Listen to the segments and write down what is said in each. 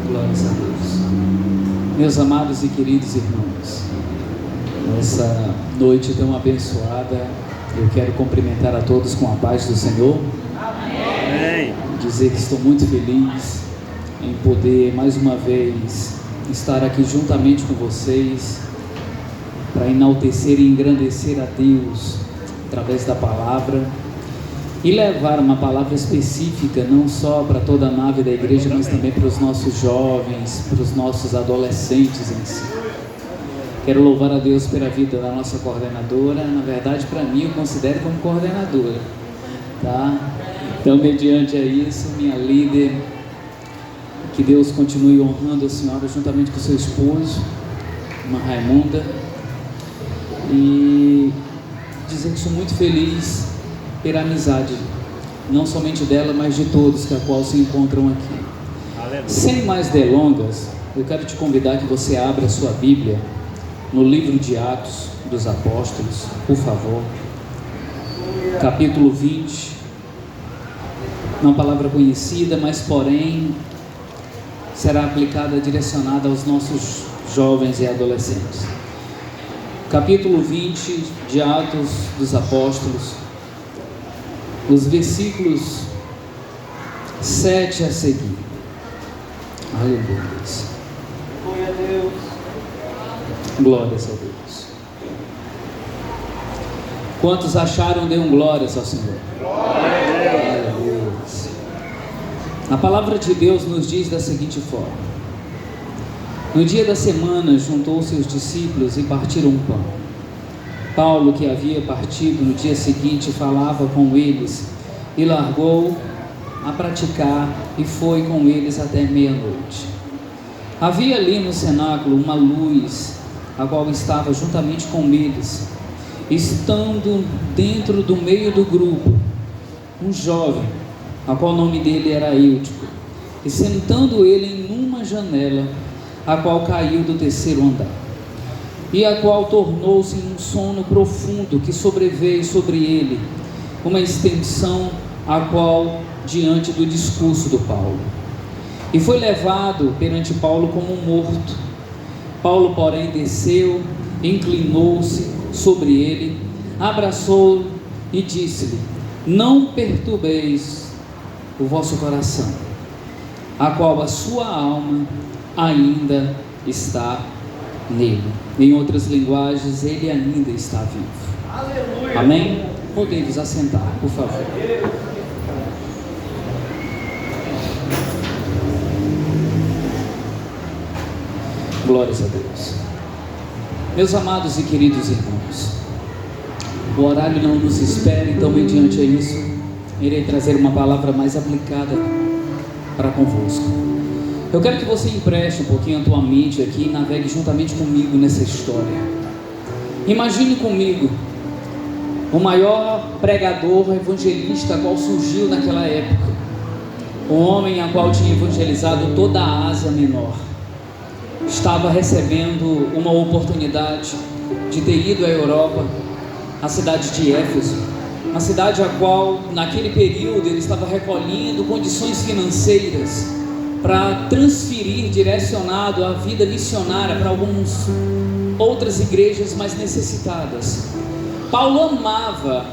Glórias a Deus. Meus amados e queridos irmãos, nessa noite tão abençoada, eu quero cumprimentar a todos com a paz do Senhor. Amém. Dizer que estou muito feliz em poder mais uma vez estar aqui juntamente com vocês para enaltecer e engrandecer a Deus através da palavra e levar uma palavra específica não só para toda a nave da igreja, mas também para os nossos jovens, para os nossos adolescentes em si. Quero louvar a Deus pela vida da nossa coordenadora. Na verdade, para mim, eu considero como coordenadora, tá? Então, mediante a isso, minha líder, que Deus continue honrando a senhora juntamente com seu esposo, irmã Raimunda, e dizer que sou muito feliz pela amizade, não somente dela, mas de todos que a qual se encontram aqui. Aleluia. Sem mais delongas, eu quero te convidar que você abra a sua Bíblia no livro de Atos dos Apóstolos, por favor, capítulo 20, uma palavra conhecida, mas porém será aplicada, direcionada aos nossos jovens e adolescentes. Capítulo 20 de Atos dos Apóstolos, os versículos 7 a seguir. Aleluia. Glória a Deus. Glórias a Deus. Quantos acharam, dêem glórias ao Senhor. Glória a Deus. A palavra de Deus nos diz da seguinte forma: no dia da semana juntou-se os discípulos e partiram um pão. Paulo, que havia partido no dia seguinte, falava com eles e largou a praticar e foi com eles até meia-noite. Havia ali no cenáculo uma luz, a qual estava juntamente com eles, estando dentro do meio do grupo um jovem, a qual o nome dele era Eutico, e sentando ele em uma janela, a qual caiu do terceiro andar, e a qual tornou-se um sono profundo que sobreveio sobre ele, uma extensão a qual diante do discurso do Paulo, e foi levado perante Paulo como morto. Paulo, porém, desceu, inclinou-se sobre ele, abraçou-o e disse-lhe: não perturbeis o vosso coração, a qual a sua alma ainda está nele. Em outras linguagens, ele ainda está vivo. Aleluia. Amém? Podem-vos assentar, por favor. Glórias a Deus. Meus amados e queridos irmãos, o horário não nos espera, então mediante a isso irei trazer uma palavra mais aplicada para convosco. Eu quero que você empreste um pouquinho a tua mente aqui e navegue juntamente comigo nessa história. Imagine comigo o maior pregador evangelista qual surgiu naquela época, o homem a qual tinha evangelizado toda a Ásia Menor. Estava recebendo uma oportunidade de ter ido à Europa, à cidade de Éfeso, uma cidade a qual naquele período ele estava recolhendo condições financeiras para transferir, direcionado a vida missionária para algumas outras igrejas mais necessitadas. Paulo amava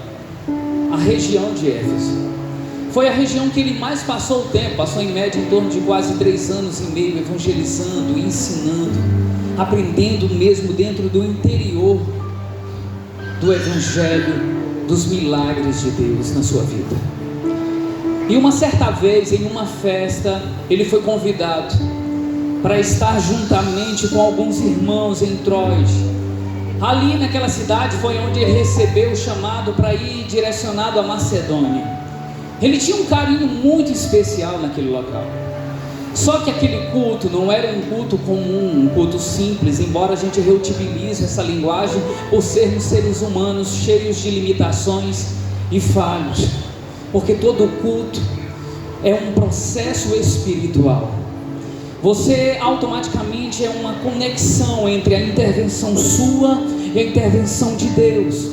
a região de Éfeso. Foi a região que ele mais passou o tempo, passou em média em torno de quase 3 anos e meio evangelizando, ensinando, aprendendo mesmo dentro do interior do evangelho, dos milagres de Deus na sua vida. E uma certa vez, em uma festa, ele foi convidado para estar juntamente com alguns irmãos em Troade. Ali naquela cidade foi onde ele recebeu o chamado para ir direcionado à Macedônia. Ele tinha um carinho muito especial naquele local. Só que aquele culto não era um culto comum, um culto simples, embora a gente reutilize essa linguagem por sermos seres humanos cheios de limitações e falhos, porque todo culto é um processo espiritual. Você automaticamente é uma conexão entre a intervenção sua e a intervenção de Deus.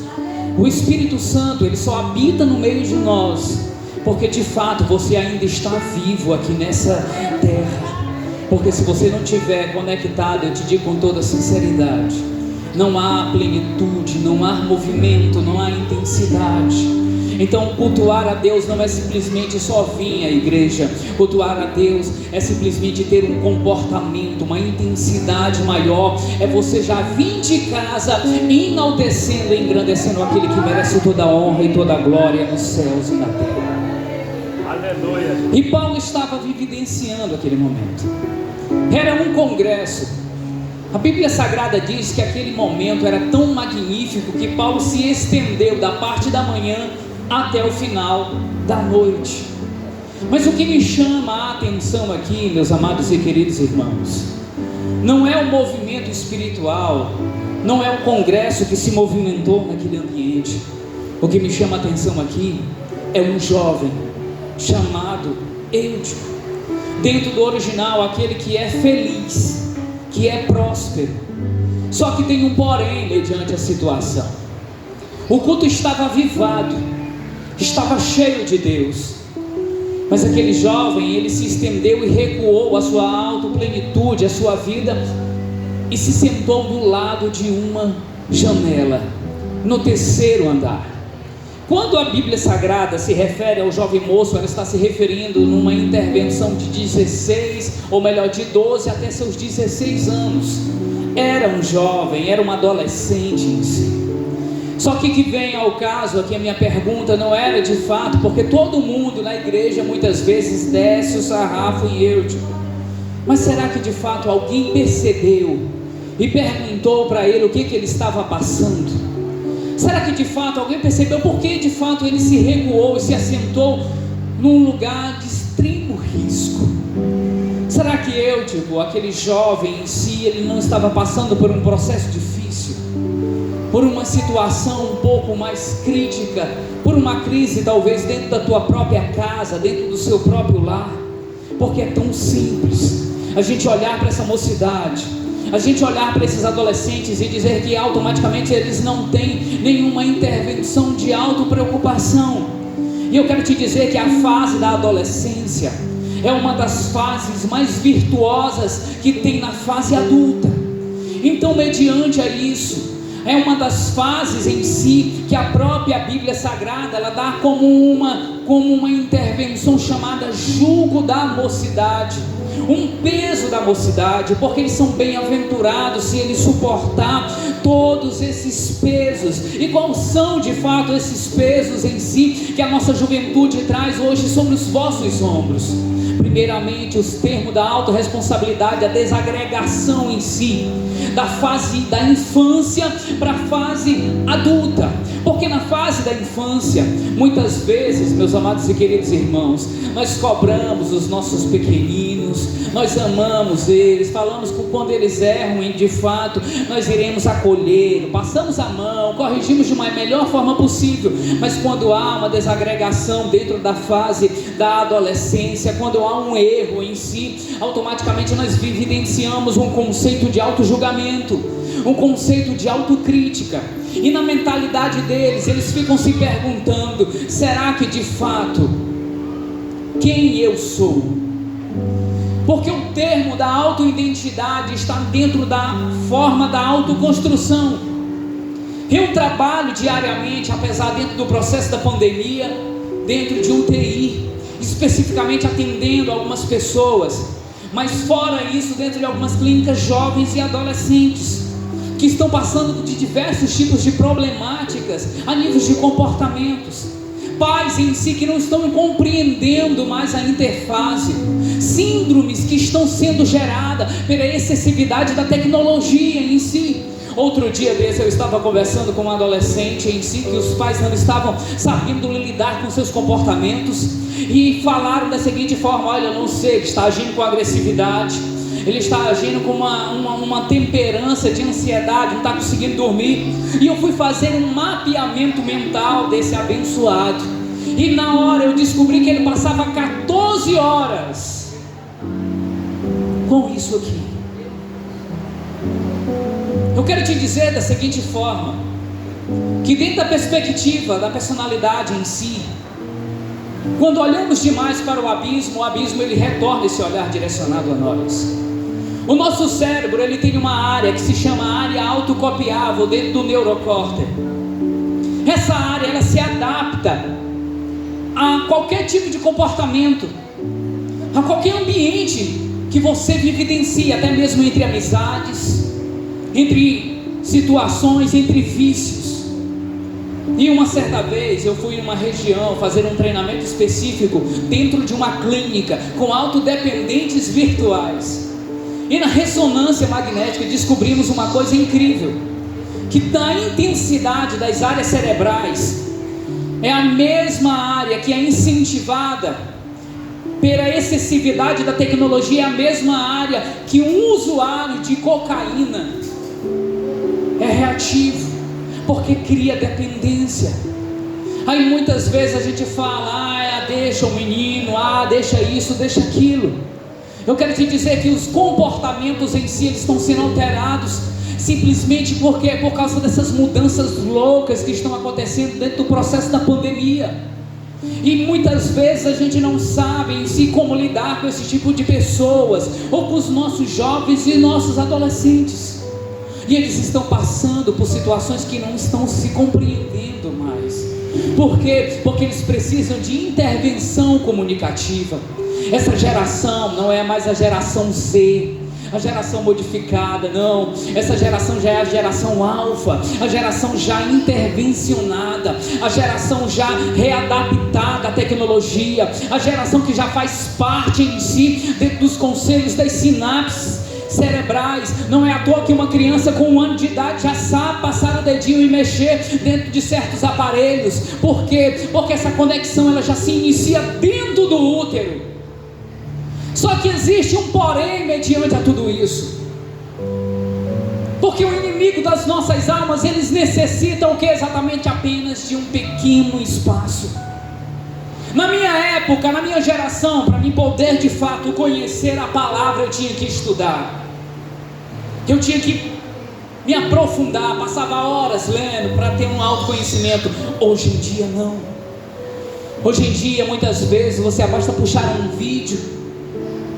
O Espírito Santo, ele só habita no meio de nós porque de fato você ainda está vivo aqui nessa terra. Porque se você não estiver conectado, eu te digo com toda sinceridade, não há plenitude, não há movimento, não há intensidade. Então cultuar a Deus não é simplesmente só vir à igreja. Cultuar a Deus é simplesmente ter um comportamento, uma intensidade maior. É você já vir de casa enaltecendo e engrandecendo aquele que merece toda a honra e toda a glória nos céus e na terra. Aleluia. E Paulo estava vivenciando aquele momento. Era um congresso. A Bíblia Sagrada diz que aquele momento era tão magnífico que Paulo se estendeu da parte da manhã até o final da noite. Mas o que me chama a atenção aqui, meus amados e queridos irmãos, não é o movimento espiritual, não é o congresso que se movimentou naquele ambiente. O que me chama a atenção aqui é um jovem chamado Eutico. Dentro do original, aquele que é feliz, que é próspero. Só que tem um porém mediante a situação. O culto estava avivado, estava cheio de Deus, mas aquele jovem, ele se estendeu e recuou a sua autoplenitude, a sua vida, e se sentou do lado de uma janela, no terceiro andar. Quando a Bíblia Sagrada se refere ao jovem moço, ela está se referindo numa intervenção de 16, ou melhor, de 12 até seus 16 anos. Era um jovem, era um adolescente em si. Só que vem ao caso aqui a minha pergunta, não era de fato, porque todo mundo na igreja muitas vezes desce o sarrafo em Eutico. Mas será que de fato alguém percebeu e perguntou para ele o que ele estava passando? Será que de fato alguém percebeu por que de fato ele se recuou e se assentou num lugar de extremo risco? Será que Eutico, aquele jovem em si, ele não estava passando por um processo difícil? Por uma situação um pouco mais crítica, por uma crise talvez dentro da tua própria casa, dentro do seu próprio lar? Porque é tão simples a gente olhar para essa mocidade, a gente olhar para esses adolescentes e dizer que automaticamente eles não têm nenhuma intervenção de autopreocupação. E eu quero te dizer que a fase da adolescência é uma das fases mais virtuosas que tem na fase adulta. Então, mediante a isso, é uma das fases em si que a própria Bíblia Sagrada ela dá como uma intervenção chamada jugo da mocidade, um peso da mocidade, porque eles são bem-aventurados se eles suportar todos esses pesos. E quais são de fato esses pesos em si que a nossa juventude traz hoje sobre os vossos ombros? Primeiramente, os termos da autorresponsabilidade, a desagregação em si, da fase da infância para a fase adulta. Porque na fase da infância, muitas vezes, meus amados e queridos irmãos, nós cobramos os nossos pequeninos, nós amamos eles, falamos que quando eles erram, e de fato, nós iremos acolher, passamos a mão, corrigimos de uma melhor forma possível. Mas quando há uma desagregação dentro da fase da adolescência, quando há um erro em si, automaticamente nós evidenciamos um conceito de autojulgamento, um conceito de autocrítica. E na mentalidade deles, eles ficam se perguntando: será que de fato quem eu sou? Porque o termo da autoidentidade está dentro da forma da autoconstrução. Eu trabalho diariamente, apesar dentro do processo da pandemia, dentro de UTI, especificamente atendendo algumas pessoas, mas fora isso, dentro de algumas clínicas jovens e adolescentes, que estão passando de diversos tipos de problemáticas a níveis de comportamentos, pais em si que não estão compreendendo mais a interface, síndromes que estão sendo geradas pela excessividade da tecnologia em si. Outro dia desse eu estava conversando com um adolescente em si, que os pais não estavam sabendo lidar com seus comportamentos, e falaram da seguinte forma: olha, eu não sei, ele está agindo com agressividade, ele está agindo com uma temperança de ansiedade, não está conseguindo dormir. E eu fui fazer um mapeamento mental desse abençoado, e na hora eu descobri que ele passava 14 horas com isso aqui. Eu quero te dizer da seguinte forma, que dentro da perspectiva da personalidade em si, quando olhamos demais para o abismo ele retorna esse olhar direcionado a nós. O nosso cérebro, ele tem uma área que se chama área autocopiável dentro do neurocórtex. Essa área, ela se adapta a qualquer tipo de comportamento, a qualquer ambiente que você vivencia, até mesmo entre amizades, entre situações, entre vícios. E uma certa vez eu fui em uma região fazer um treinamento específico dentro de uma clínica com autodependentes virtuais. E na ressonância magnética descobrimos uma coisa incrível, que da intensidade das áreas cerebrais é a mesma área que é incentivada pela excessividade da tecnologia, é a mesma área que um usuário de cocaína é reativo, porque cria dependência. Aí muitas vezes a gente fala, deixa o menino, deixa isso, deixa aquilo. Eu quero te dizer que os comportamentos em si, eles estão sendo alterados, simplesmente porque por causa dessas mudanças loucas que estão acontecendo dentro do processo da pandemia. E muitas vezes a gente não sabe em si como lidar com esse tipo de pessoas, ou com os nossos jovens e nossos adolescentes. E eles estão passando por situações que não estão se compreendendo mais. Por quê? Porque eles precisam de intervenção comunicativa. Essa geração não é mais a geração Z, a geração modificada, não. Essa geração já é a geração alfa, a geração já intervencionada, a geração já readaptada à tecnologia, a geração que já faz parte em si dentro dos conselhos das sinapses cerebrais. Não é à toa que uma criança com 1 ano de idade já sabe passar o dedinho e mexer dentro de certos aparelhos. Por quê? Porque essa conexão, ela já se inicia dentro do útero. Só que existe um porém mediante a tudo isso, porque o inimigo das nossas almas, eles necessitam o que? Exatamente apenas de um pequeno espaço. Na minha época, na minha geração, para mim poder de fato conhecer a palavra, eu tinha que estudar, eu tinha que me aprofundar, passava horas lendo para ter um autoconhecimento. Hoje em dia não. Hoje em dia muitas vezes você basta puxar um vídeo,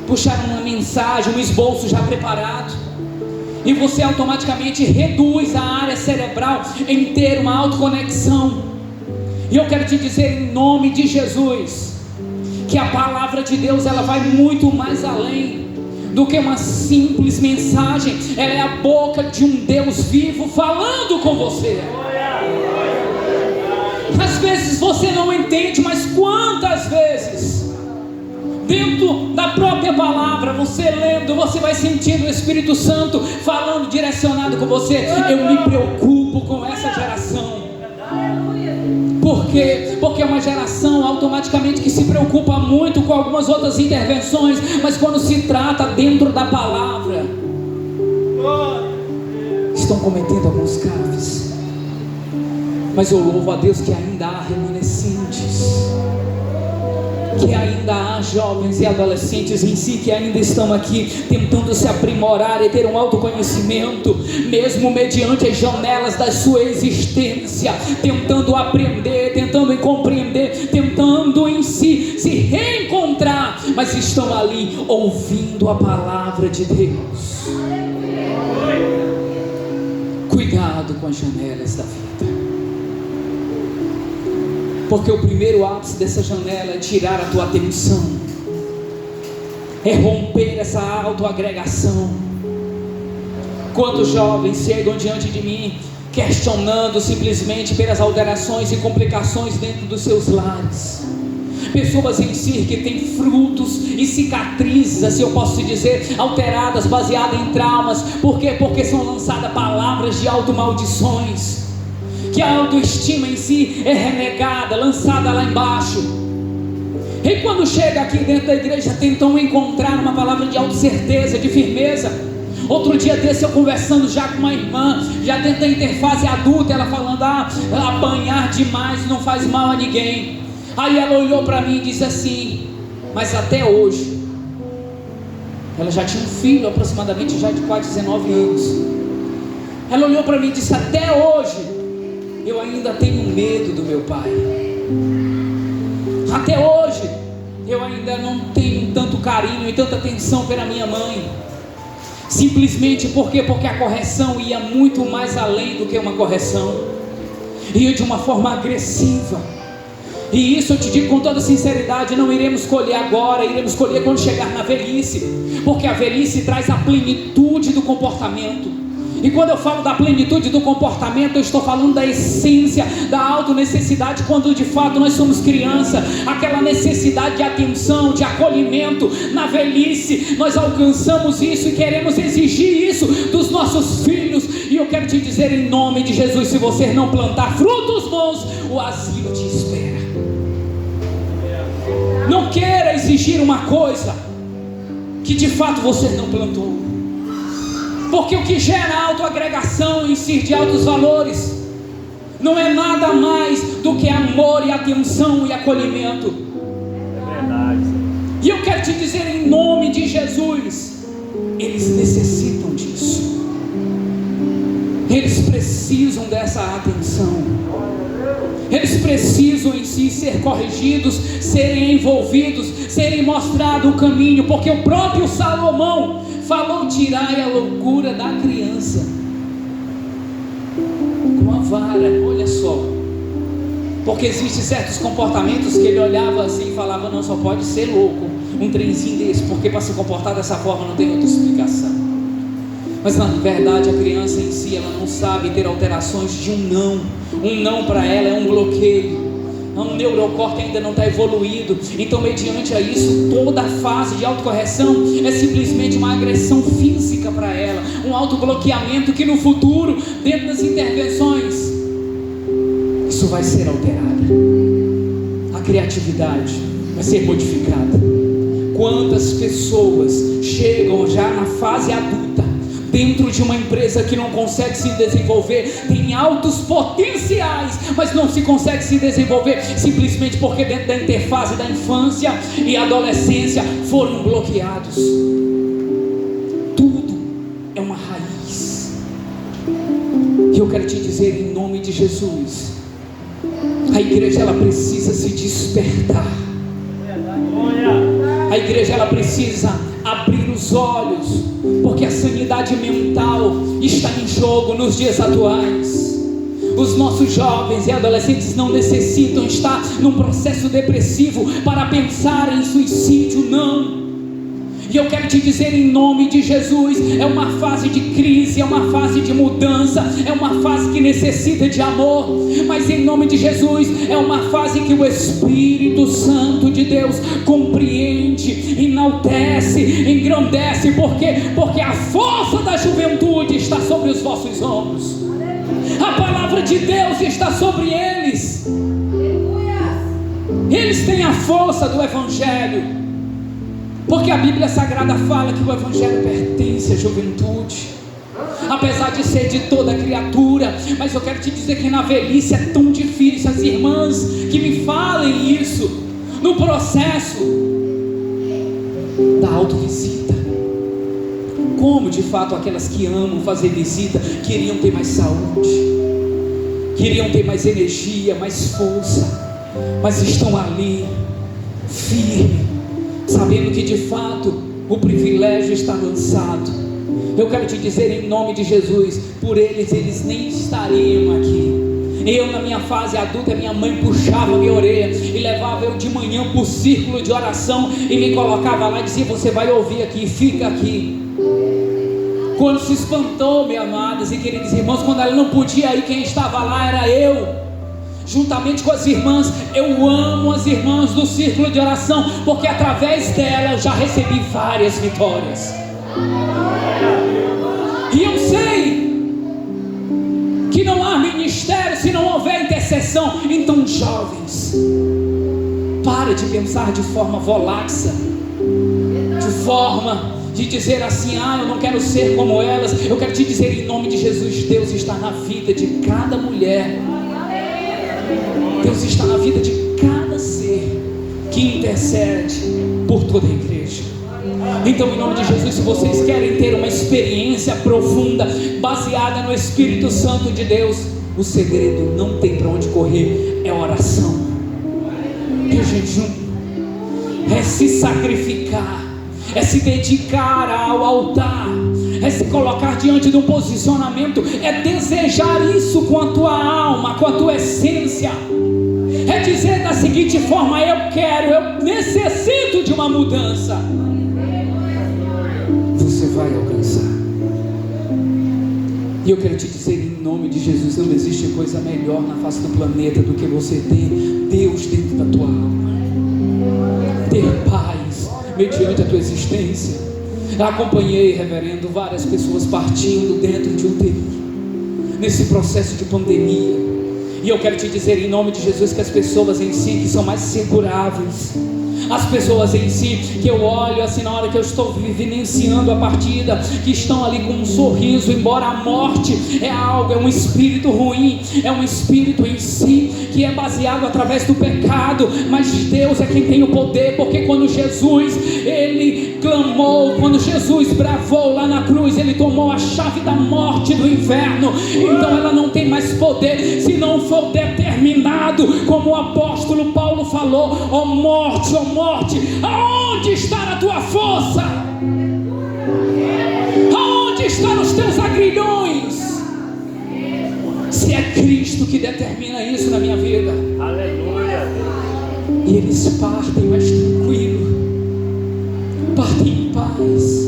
puxar uma mensagem, um esboço já preparado, e você automaticamente reduz a área cerebral em ter uma autoconexão. E eu quero te dizer em nome de Jesus, que a palavra de Deus, ela vai muito mais além do que uma simples mensagem. Ela é a boca de um Deus vivo falando com você. Às vezes você não entende, mas quantas vezes dentro da própria palavra, você lendo, você vai sentindo o Espírito Santo falando, direcionado com você. Eu me preocupo com essa geração. Por quê? Porque é uma geração automaticamente que se preocupa muito com algumas outras intervenções, mas quando se trata dentro da palavra, estão cometendo alguns gafes. Mas eu louvo a Deus que ainda há remanescentes, que ainda há jovens e adolescentes em si que ainda estão aqui tentando se aprimorar e ter um autoconhecimento, mesmo mediante as janelas da sua existência, tentando aprender, tentando compreender, tentando em si se reencontrar, mas estão ali ouvindo a palavra de Deus. Cuidado com as janelas da vida, porque o primeiro ápice dessa janela é tirar a tua atenção, é romper essa autoagregação. Quantos jovens chegam diante de mim questionando simplesmente pelas alterações e complicações dentro dos seus lares, pessoas em si que têm frutos e cicatrizes, assim eu posso dizer, alteradas, baseadas em traumas. Por quê? Porque são lançadas palavras de automaldições, que a autoestima em si é renegada, lançada lá embaixo. E quando chega aqui dentro da igreja, tentam encontrar uma palavra de autocerteza, de firmeza. Outro dia desse eu conversando já com uma irmã, já dentro da interfase adulta, ela falando, apanhar demais não faz mal a ninguém. Aí ela olhou para mim e disse assim, mas até hoje, ela já tinha um filho aproximadamente já de quase 19 anos, Ela olhou para mim e disse: até hoje eu ainda tenho medo do meu pai. Até hoje eu ainda não tenho tanto carinho e tanta atenção pela minha mãe. Simplesmente porque a correção ia muito mais além do que uma correção, ia de uma forma agressiva. E isso eu te digo com toda sinceridade, não iremos colher agora, iremos colher quando chegar na velhice, porque a velhice traz a plenitude do comportamento. E quando eu falo da plenitude do comportamento, eu estou falando da essência, da auto-necessidade, quando de fato nós somos criança, aquela necessidade de atenção, de acolhimento. Na velhice nós alcançamos isso e queremos exigir isso dos nossos filhos. E eu quero te dizer em nome de Jesus, se você não plantar frutos bons, o asilo te espera. Não queira exigir uma coisa que de fato você não plantou, porque o que gera autoagregação em si de altos valores não é nada mais do que amor e atenção e acolhimento. É verdade. E eu quero te dizer em nome de Jesus, eles necessitam disso. Eles precisam dessa atenção. Eles precisam em si ser corrigidos, serem envolvidos, serem mostrado o caminho, porque o próprio Salomão falou: tirai a loucura da criança com a vara. Olha só, porque existem certos comportamentos que ele olhava assim e falava: não, só pode ser louco um trenzinho desse, porque para se comportar dessa forma não tem outra explicação. Mas na verdade a criança em si, ela não sabe ter alterações de um não para ela é um bloqueio, um neurocórtex que ainda não está evoluído. Então, mediante a isso, toda a fase de autocorreção é simplesmente uma agressão física para ela, um autobloqueamento que no futuro, dentro das intervenções, isso vai ser alterado. A criatividade vai ser modificada. Quantas pessoas chegam já na fase adulta dentro de uma empresa que não consegue se desenvolver, tem altos potenciais, mas não se consegue se desenvolver, simplesmente porque dentro da interface da infância e adolescência foram bloqueados. Tudo é uma raiz. E eu quero te dizer em nome de Jesus, a igreja ela precisa se despertar. A igreja ela precisa abrir os olhos, porque a sanidade mental está em jogo nos dias atuais. Os nossos jovens e adolescentes não necessitam estar num processo depressivo para pensar em suicídio, não. E eu quero te dizer em nome de Jesus, é uma fase de crise, é uma fase de mudança, é uma fase que necessita de amor, mas em nome de Jesus, é uma fase que o Espírito Santo de Deus compreende, enaltece, engrandece, porque a força da juventude está sobre os vossos ombros, a palavra de Deus está sobre eles, eles têm a força do Evangelho. Porque a Bíblia Sagrada fala que o Evangelho pertence à juventude, apesar de ser de toda criatura. Mas eu quero te dizer que na velhice é tão difícil. As irmãs que me falem isso, no processo da autovisita, como de fato aquelas que amam fazer visita queriam ter mais saúde, queriam ter mais energia, mais força, mas estão ali firmes, sabendo que de fato o privilégio está lançado. Eu quero te dizer em nome de Jesus, por eles nem estariam aqui. Eu na minha fase adulta, minha mãe puxava minha orelha e levava eu de manhã para o círculo de oração e me colocava lá e dizia: você vai ouvir aqui, fica aqui. Quando se espantou, meus amados e queridos irmãos, quando ela não podia ir, quem estava lá era eu, juntamente com as irmãs. Eu amo as irmãs do círculo de oração, porque através dela eu já recebi várias vitórias. E eu sei que não há ministério se não houver intercessão. Então, jovens, para de pensar de forma volaxa, de forma de dizer assim: eu não quero ser como elas. Eu quero te dizer em nome de Jesus, Deus está na vida de cada mulher, Deus está na vida de cada ser que intercede por toda a igreja. Então, em nome de Jesus, se vocês querem ter uma experiência profunda, baseada no Espírito Santo de Deus, o segredo não tem para onde correr, é oração, é jejum, é se sacrificar, é se dedicar ao altar, é se colocar diante de um posicionamento, é desejar isso com a tua alma, com a tua essência, é dizer da seguinte forma: eu quero, eu necessito de uma mudança. Você vai alcançar. E eu quero te dizer, em nome de Jesus, não existe coisa melhor na face do planeta do que você ter Deus dentro da tua alma, ter paz mediante a tua existência. Eu acompanhei, reverendo, várias pessoas partindo dentro de UTI nesse processo de pandemia, e eu quero te dizer, em nome de Jesus, que as pessoas em si que são mais seguráveis, as pessoas em si que eu olho assim na hora que eu estou vivenciando a partida, que estão ali com um sorriso, embora a morte é algo, é um espírito ruim, é um espírito em si que é baseado através do pecado, mas Deus é quem tem o poder, porque quando Jesus, ele clamou, quando Jesus bravou lá na cruz, ele tomou a chave da morte do inferno, então ela não tem mais poder se não for determinado, como o apóstolo Paulo falou: ó morte, aonde está a tua força? Aonde estão os teus agrilhões? Se é Cristo que determina isso na minha vida, aleluia. E eles partem mais tranquilo, partem em paz.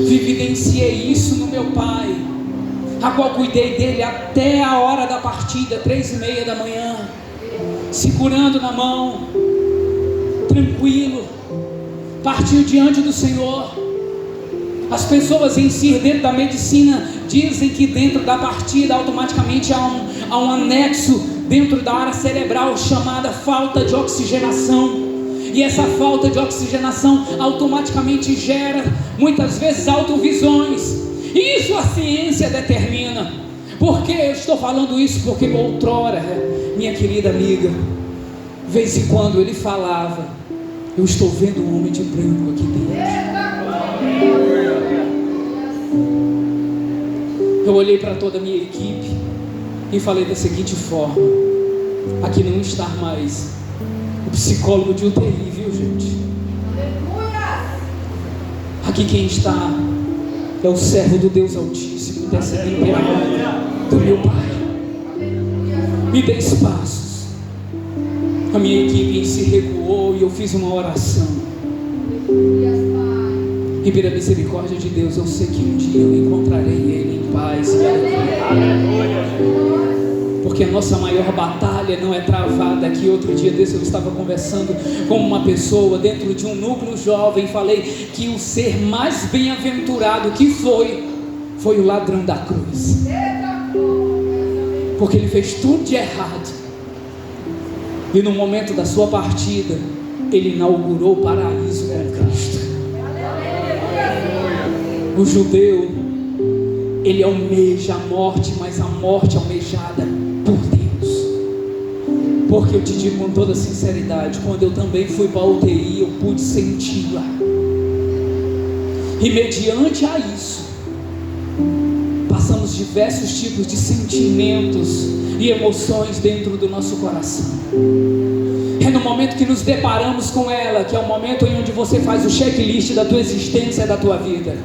Vivenciei isso no meu pai, a qual cuidei dele até a hora da partida, 3:30 da manhã, segurando na mão, tranquilo, partiu diante do Senhor. As pessoas em si, dentro da medicina, dizem que dentro da partida automaticamente há um anexo dentro da área cerebral chamada falta de oxigenação, e essa falta de oxigenação automaticamente gera muitas vezes autovisões. Isso a ciência determina. Por que eu estou falando isso? Porque outrora, minha querida amiga, de vez em quando ele falava: eu estou vendo um homem de branco aqui dentro. Eu olhei para toda a minha equipe e falei da seguinte forma: aqui não está mais o psicólogo de UTI, viu, gente? Aqui quem está é o servo do Deus Altíssimo, intercedendo pela alma do meu Pai. Me dê espaços. A minha equipe se recuou e eu fiz uma oração. E pela misericórdia de Deus, eu sei que um dia eu encontrarei Ele em paz e alegria. Porque a nossa maior batalha não é travada aqui. Outro dia desse eu estava conversando com uma pessoa dentro de um núcleo jovem. Falei que o ser mais bem-aventurado que foi o ladrão da cruz, porque ele fez tudo de errado, e no momento da sua partida ele inaugurou o paraíso com Cristo. O judeu, ele almeja a morte, mas a morte almejada por Deus. Porque eu te digo com toda sinceridade, quando eu também fui para a UTI, eu pude sentir lá, e mediante a isso passamos diversos tipos de sentimentos e emoções dentro do nosso coração. É no momento que nos deparamos com ela, que é o momento em onde você faz o checklist da tua existência, da tua vida.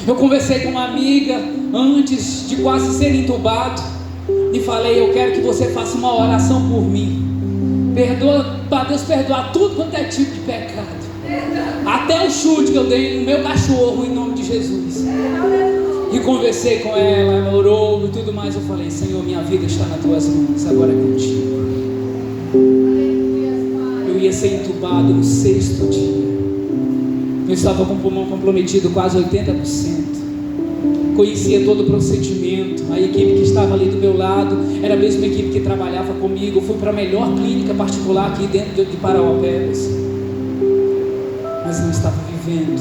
Eu conversei com uma amiga antes de quase ser entubado e falei: eu quero que você faça uma oração por mim, para Deus perdoar tudo quanto é tipo de pecado, até o chute que eu dei no meu cachorro, em nome de Jesus. E conversei com ela, ela orou e tudo mais. Eu falei: Senhor, minha vida está nas tuas mãos, agora é contigo. Eu ia ser entubado no 6º dia. Eu estava com o pulmão comprometido quase 80%. Conhecia todo o procedimento. A equipe que estava ali do meu lado era a mesma equipe que trabalhava comigo. Eu fui para a melhor clínica particular aqui dentro de Parauapebas, mas não estava vivendo.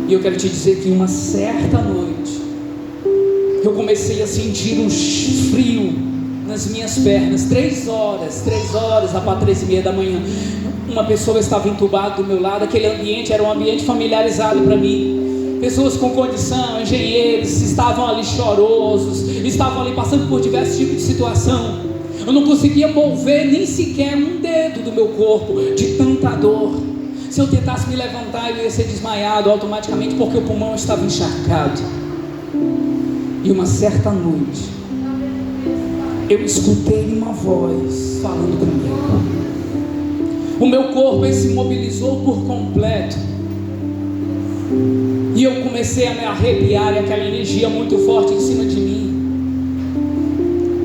E eu quero te dizer que uma certa noite eu comecei a sentir um frio nas minhas pernas. 3 horas, lá para 3:30 da manhã. uma pessoa estava entubada do meu lado. Aquele ambiente era um ambiente familiarizado para mim. Pessoas com condição, engenheiros, estavam ali chorosos, estavam ali passando por diversos tipos de situação. Eu não conseguia mover nem sequer um dedo do meu corpo, de tanta dor. Se eu tentasse me levantar, eu ia ser desmaiado automaticamente, porque o pulmão estava encharcado. E uma certa noite, eu escutei uma voz falando comigo. O meu corpo se mobilizou por completo, e eu comecei a me arrepiar, e aquela energia muito forte em cima de mim.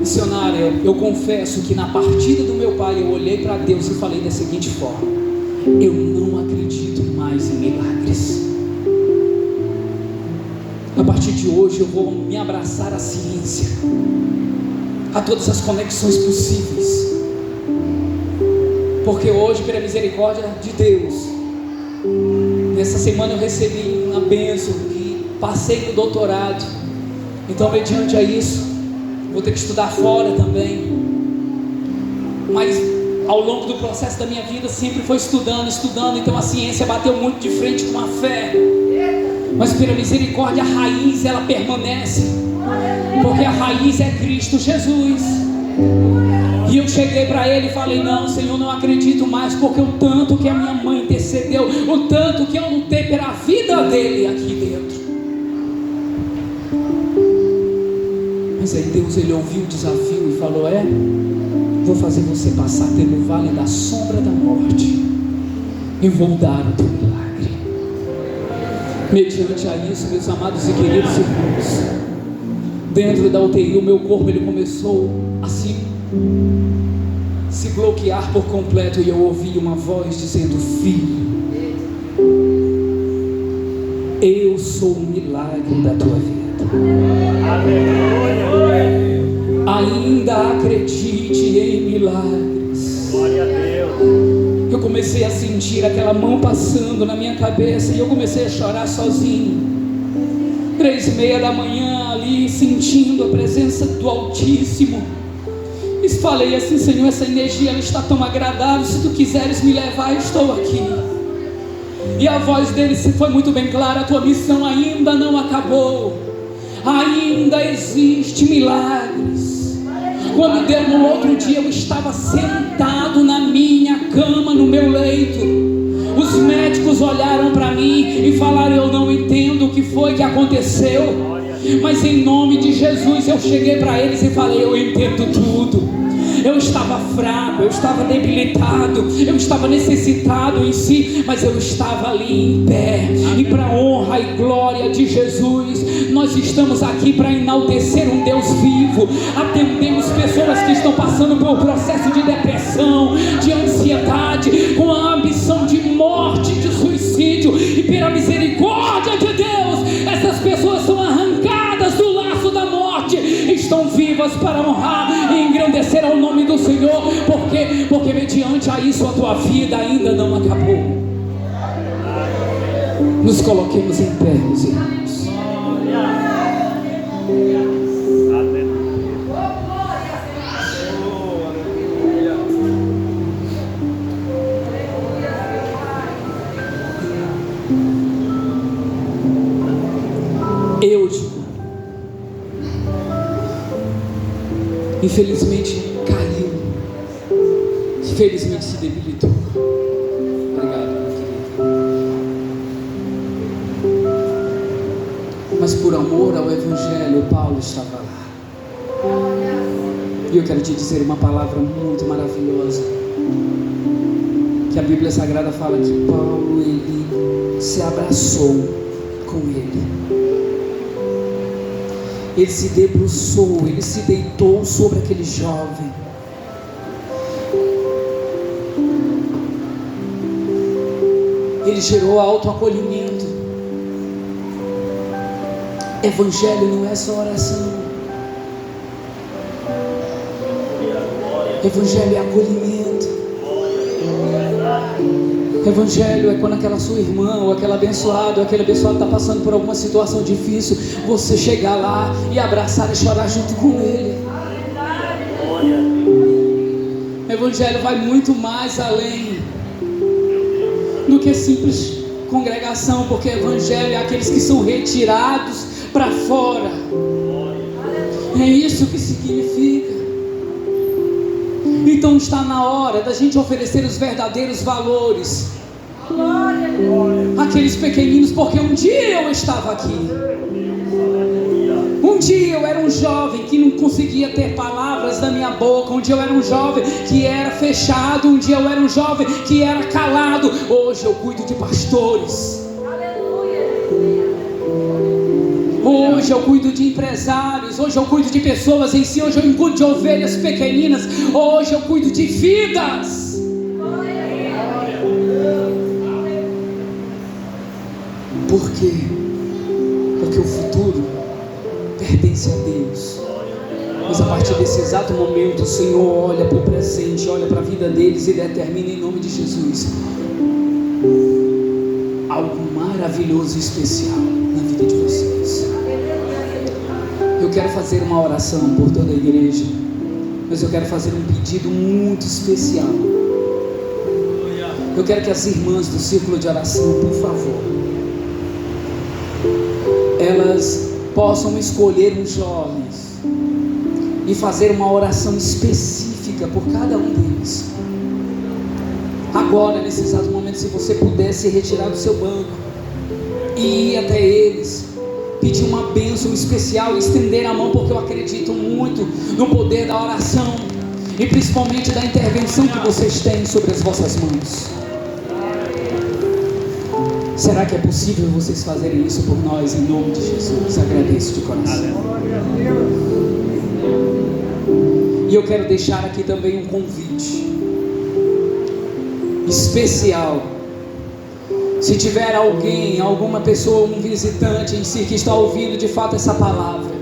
Missionária, eu confesso que na partida do meu pai, eu olhei para Deus e falei da seguinte forma: eu não acredito mais em milagres. A partir de hoje eu vou me abraçar à ciência, a todas as conexões possíveis, porque hoje, pela misericórdia de Deus, nessa semana eu recebi uma bênção e passei no doutorado. Então, mediante a isso, vou ter que estudar fora também, mas ao longo do processo da minha vida sempre foi estudando, então a ciência bateu muito de frente com a fé, mas pela misericórdia a raiz ela permanece, porque a raiz é Cristo Jesus. E eu cheguei para ele e falei: não, Senhor, não acredito mais, porque o tanto que a minha mãe intercedeu, o tanto que eu lutei pela vida dele aqui dentro. Mas aí Deus, ele ouviu o desafio e falou: vou fazer você passar pelo vale da sombra da morte, e vou dar o teu milagre. Mediante a isso, meus amados e queridos irmãos, dentro da UTI, o meu corpo ele começou a se bloquear por completo, e eu ouvi uma voz dizendo: filho, eu sou o milagre da tua vida. Ainda acredite em milagres. Glória a Deus. Eu comecei a sentir aquela mão passando na minha cabeça, e eu comecei a chorar sozinho. 3:30 da manhã ali, sentindo a presença do Altíssimo. E falei assim: Senhor, essa energia ela está tão agradável, se tu quiseres me levar, eu estou aqui. E a voz dele foi muito bem clara: a tua missão ainda não acabou, ainda existe milagres. Quando deu no outro dia, eu estava sentado na minha cama, no meu leito. Os médicos olharam para mim e falaram: eu não entendo o que foi que aconteceu, mas em nome de Jesus eu cheguei para eles e falei: eu entendo tudo. Eu estava fraco, eu estava debilitado, eu estava necessitado em si, mas eu estava ali em pé. E para a honra e glória de Jesus, nós estamos aqui para enaltecer um Deus vivo. Atendemos pessoas que estão passando por um processo de depressão, de ansiedade, com a ambição de morte, de suicídio, e pela misericórdia de Deus, essas pessoas são arrancadas do laço da morte, estão vivas para honrar e engrandecer ao nome do Senhor, porque mediante a isso a tua vida ainda não acabou. Nos coloquemos em pé, meus irmãos. Infelizmente caiu, infelizmente se debilitou. Obrigado, meu querido. Mas por amor ao Evangelho, Paulo estava lá. E eu quero te dizer uma palavra muito maravilhosa, que a Bíblia Sagrada fala que Paulo, ele se abraçou com ele. Ele se debruçou, ele se deitou sobre aquele jovem. Ele gerou autoacolhimento. Evangelho não é só oração. Evangelho é acolhimento. Evangelho é quando aquela sua irmã, ou aquele abençoado está passando por alguma situação difícil, você chegar lá e abraçar e chorar junto com ele. Evangelho vai muito mais além do que simples congregação, porque evangelho é aqueles que são retirados para fora. É isso que significa. Então está na hora da gente oferecer os verdadeiros valores àqueles pequeninos, porque um dia eu estava aqui. Um dia eu era um jovem que não conseguia ter palavras da minha boca. Um dia eu era um jovem que era fechado. Um dia eu era um jovem que era calado. Hoje eu cuido de pastores. Hoje eu cuido de empresários. Hoje eu cuido de pessoas em si. Hoje eu cuido de ovelhas pequeninas. Hoje eu cuido de vidas. Por quê? Porque o futuro pertence a Deus. Mas a partir desse exato momento, o Senhor olha para o presente, olha para a vida deles e determina em nome de Jesus algo maravilhoso e especial na vida de vocês. Eu quero fazer uma oração por toda a igreja, mas eu quero fazer um pedido muito especial. Eu quero que as irmãs do círculo de oração, por favor, elas possam escolher uns jovens e fazer uma oração específica por cada um deles. Agora, nesse exato momento, se você pudesse retirar do seu banco e ir até eles, pedir uma bênção especial, estender a mão, porque eu acredito muito no poder da oração e principalmente da intervenção que vocês têm sobre as vossas mãos. Será que é possível vocês fazerem isso por nós, em nome de Jesus? Agradeço de coração. E eu quero deixar aqui também um convite especial. Se tiver alguém, alguma pessoa, um visitante em si que está ouvindo de fato essa palavra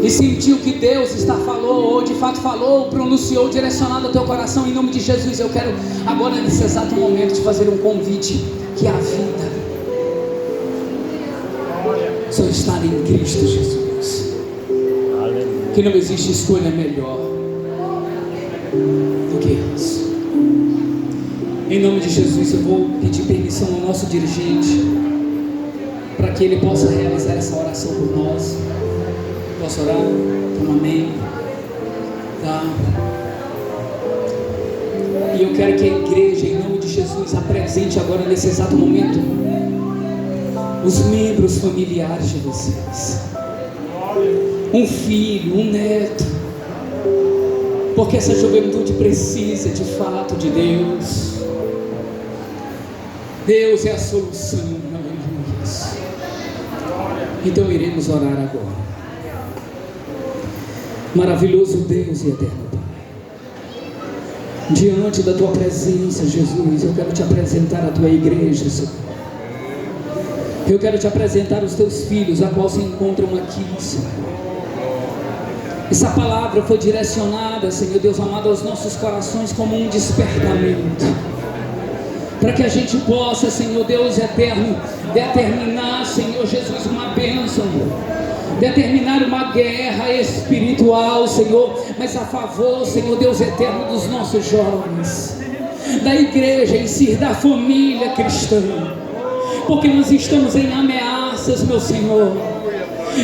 e sentiu que Deus falou, ou de fato falou, pronunciou, direcionado ao teu coração, em nome de Jesus, eu quero agora, nesse exato momento, te fazer um convite, que a vida só está em Cristo Jesus, que não existe escolha melhor do que essa. Em nome de Jesus, eu vou pedir permissão ao nosso dirigente para que ele possa realizar essa oração por nós. Posso orar? Então, amém. Tá. E eu quero que a igreja, em nome de Jesus, apresente agora, nesse exato momento, os membros familiares de vocês. Um filho, um neto. Porque essa juventude precisa de fato de Deus. Deus é a solução, aleluia. Então iremos orar agora. Maravilhoso Deus e eterno Pai, diante da tua presença, Jesus, eu quero te apresentar a tua igreja, Senhor. Eu quero te apresentar os teus filhos, a qual se encontram aqui, Senhor. Essa palavra foi direcionada, Senhor Deus amado, aos nossos corações como um despertamento, para que a gente possa, Senhor Deus eterno, determinar, Senhor Jesus, uma bênção, determinar uma guerra espiritual, Senhor, mas a favor, Senhor Deus eterno, dos nossos jovens, da igreja em si, da família cristã, porque nós estamos em ameaças, meu Senhor.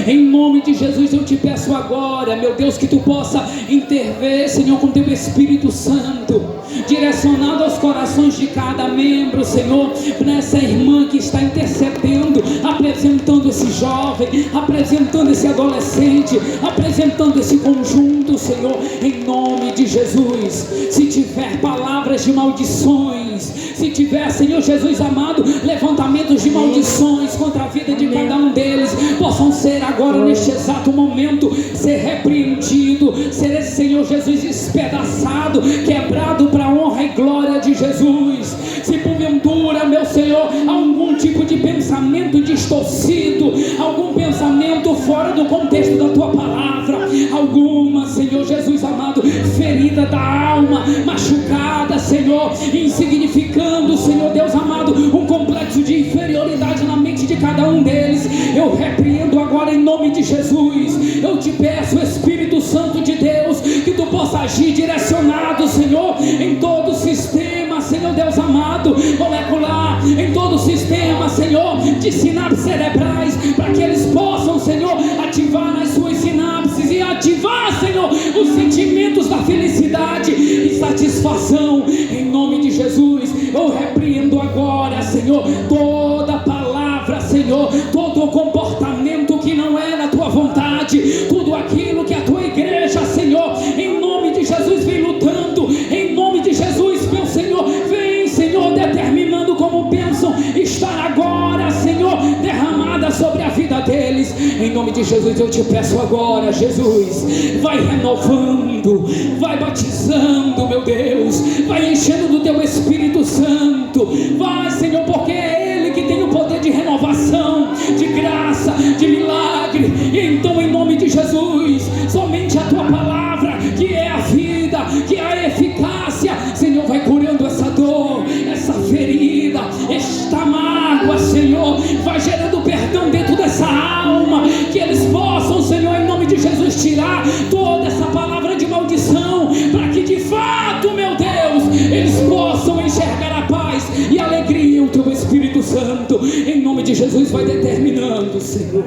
Em nome de Jesus eu te peço agora, meu Deus, que tu possa intervir, Senhor, com teu Espírito Santo, direcionado aos corações de cada membro, Senhor, nessa irmã que está intercedendo, apresentando esse jovem, apresentando esse adolescente, apresentando esse conjunto, Senhor, em nome de Jesus. Se tiver palavras de maldições, se tiver, Senhor Jesus amado, levantamentos de maldições contra a vida de cada um deles, possam ser agora, neste exato momento, ser repreendido, ser esse, Senhor Jesus, despedaçado, quebrado para a honra e glória de Jesus. Se porventura, meu Senhor, algum tipo de pensamento distorcido, algum pensamento fora do contexto da tua palavra, alguma, Senhor Jesus amado, ferida da alma, machucada, Senhor, insignificando, Senhor Deus amado, um complexo de inferioridade na mente de cada um deles, eu repreendo agora em nome de Jesus. Eu te peço, Espírito Santo de Deus, que tu possa agir direcionado, Senhor, em todo o sistema, Senhor Deus amado, molecular, em todo o sistema, Senhor, de sinapses cerebrais, para que eles possam, Senhor, ativar as suas sinapses e ativar, Senhor, os sentimentos da felicidade e satisfação, em nome de Jesus. Eu repreendo agora, Senhor, toda palavra, Senhor, todo comportamento que não é da tua vontade, tudo aquilo que a tua igreja, Senhor, em nome de Jesus, vem lutando, em nome de Jesus, meu Senhor, vem, Senhor, determinando como pensam estar agora, Senhor, derramada sobre a vida deles, em nome de Jesus. Eu te peço agora, Jesus, vai renovando, vai batizando, meu Deus, vai enchendo do teu Espírito Santo, vai, Senhor, porque é Ele que tem o poder de renovação, de graça, de milagre. E então, em nome de Jesus, somente a tua palavra, que é a vida, que é a eficácia, Senhor, vai curando essa dor, essa ferida, esta mágoa, Senhor, vai gerando perdão dentro dessa alma, que eles possam, Senhor, em nome de Jesus, tirar toda essa palavra de maldição, para que de fato, meu Deus, eles possam enxergar a paz e a alegria. O teu Espírito Santo, em nome de Jesus, vai determinando, Senhor.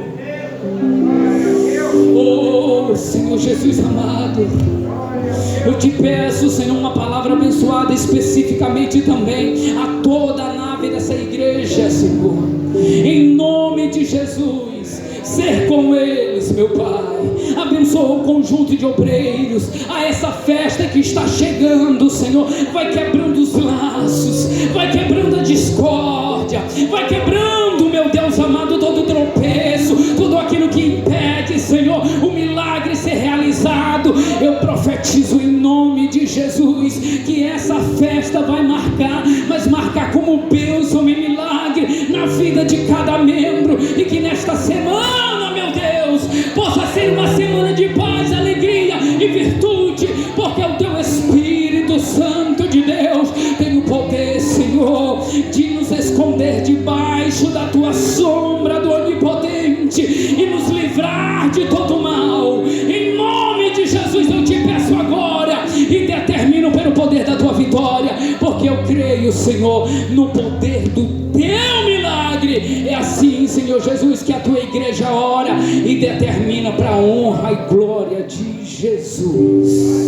Oh, Senhor Jesus amado, eu te peço, Senhor, uma palavra abençoada especificamente também a toda a nave dessa igreja, Senhor, em nome de Jesus. Ser com eles, meu Pai, abençoa o conjunto de obreiros a essa festa que está chegando, Senhor, vai quebrando os laços, vai quebrando a discórdia, vai quebrando, meu Deus amado, todo tropeço, tudo aquilo que impede, Senhor, o milagre ser realizado. Eu profetizo em nome de Jesus que essa festa vai marcar, mas marcar como bênção e milagre na vida de cada membro, e que nesta semana, meu Deus, possa ser uma semana de paz, alegria e virtude, porque o teu Espírito Santo de Deus tem o poder, Senhor, de nos esconder debaixo da tua sombra do Onipotente e nos livrar de todo mal. Em nome de Jesus eu te peço agora e determino pelo poder da tua vitória, porque eu creio, Senhor, no poder do teu milagre. É assim, Senhor Jesus, que a tua igreja ora e determina para a honra e glória de Jesus.